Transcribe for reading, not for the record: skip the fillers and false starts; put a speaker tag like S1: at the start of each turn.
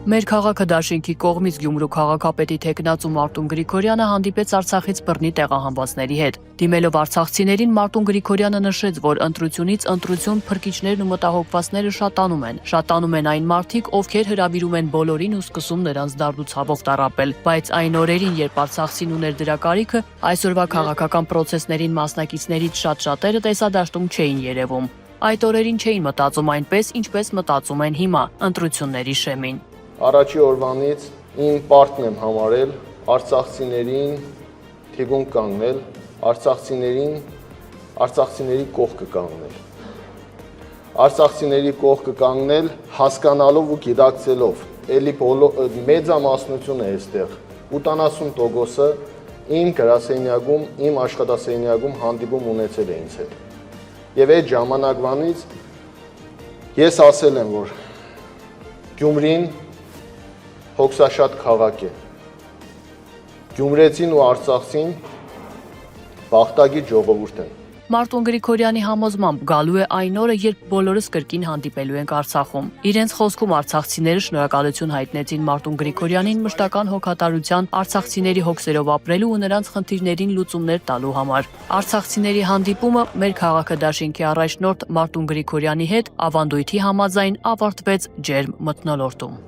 S1: Մեր քաղաքը դաշինքի կողմից Գյումրու քաղաքապետի թեկնածու Մարտուն Գրիգորյանը հանդիպեց Արցախից բռնի տեղահանվածների հետ։ Դիմելով արցախցիներին Մարտուն Գրիգորյանը նշեց, որ ընտրությունից ընտրություն փրկիչներն ու մտահոգվածները շատանում են։ Շատանում են այն մարդիկ, ովքեր հրավիրում են բոլորին ու սկսում նրանց դարդուցավով տառապել, բայց այն օրերին, երբ Արցախցին ուներ դրա կարիքը, այսօրվա քաղաքական պրոցեսներին մասնակիցներից շատերը տեսադաշտում չէին երևում։ Այդ օրերին չէին մտածում այնպես, ինչպես մտածում են հիմա, ընտրությունների շեմին։
S2: Առաջի օրվանից իմ պարտքն եմ համարել արցախցիներին թիկուն կանգնել, արցախցիների կողքը կանգնել։ Արցախցիների կողքը կանգնել հասկանալով ու գիտակցելով, էլի մեծամասնությունը է այստեղ, 80%-ը իմ գրասենյակում, իմ աշխատասենյակում հանդիպում ունեցել է ինձ հետ։ Եվ այդ ժամանակվանից ես ասել եմ, որ Գյումրին հոգսաշատ քաղաք է։ Գյումրեցին ու արցախցին բախտագիր ժողովուրդ են։
S1: Մարտուն Գրիգորյանի համոզմամբ գալու է այն օրը, երբ բոլորս կրկին հանդիպելու ենք Արցախում։ Իրենց խոսքում արցախցիները շնորհակալություն հայտնեցին Մարտուն Գրիգորյանին մշտական հոգատարության, արցախցիների հոգսերով ապրելու ու նրանց խնդիրներին լուծումներ տալու համար։ Արցախցիների հանդիպումը մեր քաղաքը դաշինքի առաջնորդ Մարտուն Գրիգորյանի հետ ավանդույթի համաձայն ավարտվեց ջերմ մթնոլորտում։